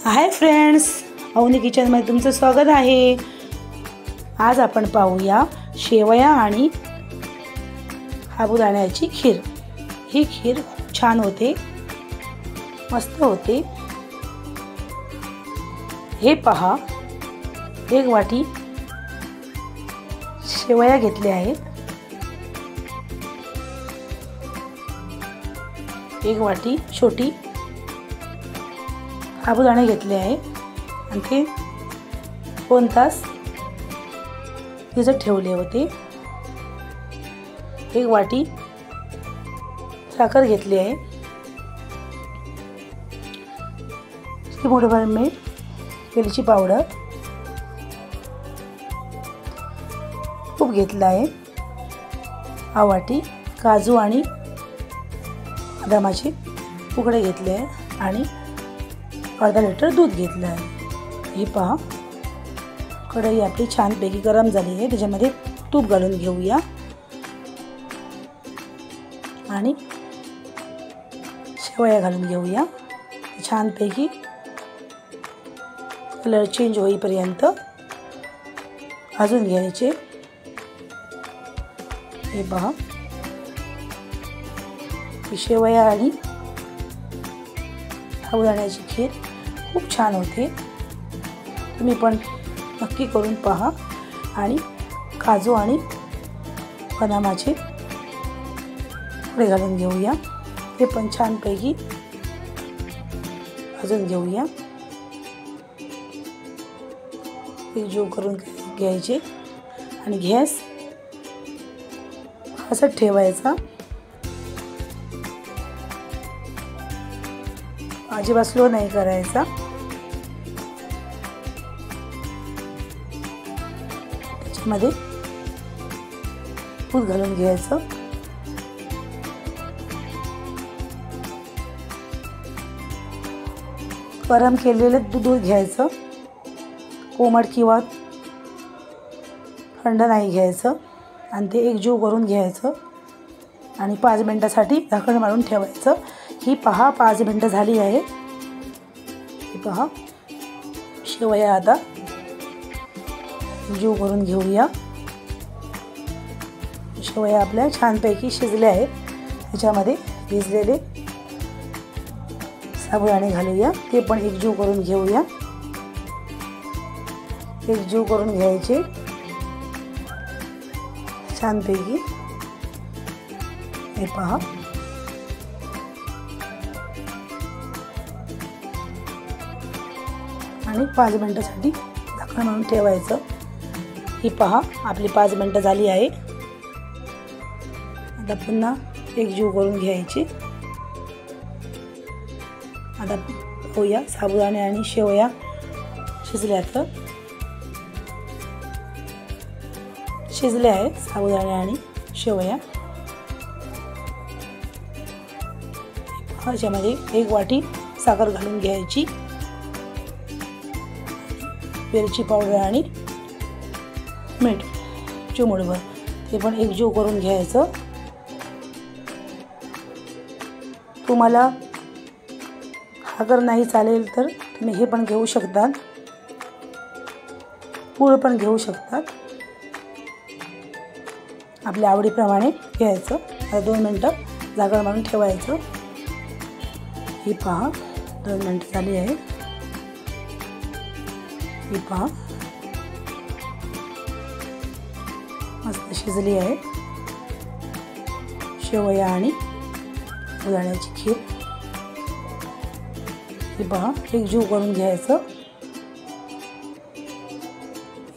Hi friends, Avni किचनमध्ये तुमचं स्वागत आहे। आज आपण पाहूया शेवया आणि साबुदाण्याची खीर। ही खीर खूप छान होते, मस्त होते। हे पहा, एक वाटी शेवया घेतले आहेत, एक वाटी छोटी साबुदाणे घेतले आहे आणि ते 2 तास भिजत ठेवले होते। एक वाटी साखर घेतली आहे, चिमूटभर मीठ, वेलची पावडर, तूप घेतला आहे, हा वाटी काजू आणि बदामाचे तुकडे घेतले आहे आणि अर्धा लिटर दूध घेतलं आहे। हे पहा, कढई आपली छानपैकी गरम झाली आहे। त्याच्यामध्ये तूप घालून घेऊया आणि शेवया घालून घेऊया। छानपैकी कलर चेंज होईपर्यंत भाजून घ्यायचे। हे पहा, शेवया आणि साबुदाण्याची खीर खूप छान होते। तुम्ही पण नक्की करून पहा आणि काजू आणि बदामाचे तुकडे घालून घेऊया। ते पण छानपैकी भाजून घेऊया। एकजीव करून घ्यायचे आणि गॅस असं ठेवायचा, अजिबात स्लो नाही करायचा। त्याच्यामध्ये दूध घालून घ्यायचं, गरम केलेलं दूध घ्यायचं, कोमट किंवा थंड नाही घ्यायचं आणि ते एकजीव करून घ्यायचं आणि 5 मिनिटासाठी झाकण मारून ठेवायचं। ही पहा, 5 मिनिटं झाली आहे। ही पहा, शेवया आता जीव करून घेऊया। शेवया आपल्या छानपैकी शिजल्या आहेत। त्याच्यामध्ये भिजलेले साबुदाणे घालूया, ते पण एकजीव करून घेऊया। एकजीव करून घ्यायचे छानपैकी। हे पहा, आणि 5 मिनिटासाठी झाकण मारून ठेवायचं। ही पहा, आपली 5 मिनिटं झाली आहे। आता पुन्हा एकजीव करून घ्यायची। आता होऊया, साबुदाणे आणि शेवया शिजल्यात, शिजले आहेत साबुदाणे आणि शेवया। ह्याच्यामध्ये 1 वाटी साखर घालून घ्यायची, वेलची पावडर आणि मीठ चिमूटभर, ते पण एकजीव करून घ्यायचं। तुम्हाला साखर नाही चालेल तर तुम्ही हे पण घेऊ शकता, गूळ पण घेऊ शकतात, आपल्या आवडीप्रमाणे घ्यायचं। आता 2 मिनिटं झाकण मारून ठेवायचं। ही पहा, 2 मिनिटं झाली आहे। ही पहा, मस्त शिजली आहे शेवया आणि साबुदाण्याची खीर। ही पहा, एकजीव करून घ्यायचं।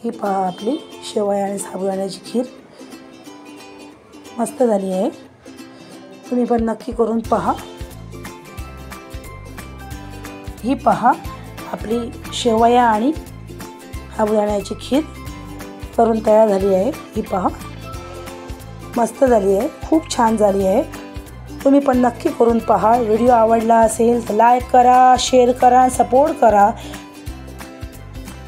ही पहा, आपली शेवया आणि साबुदाण्याची खीर मस्त झाली आहे। तुम्ही पण नक्की करून पहा। ही पहा, आपली शेवया आणि साबुदाण्याची खीर करून तयार झाली आहे। ही पहा, मस्त झाली आहे, खूप छान झाली आहे। तुम्ही पण नक्की करून पहा। व्हिडिओ आवडला असेल तर लाईक करा, शेअर करा, सपोर्ट करा।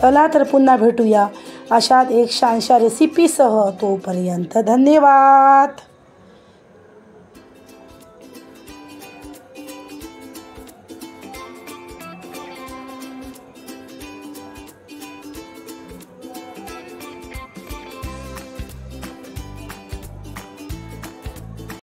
चला तर पुन्हा भेटूया अशात एक छानशा रेसिपीसह। तोपर्यंत धन्यवाद।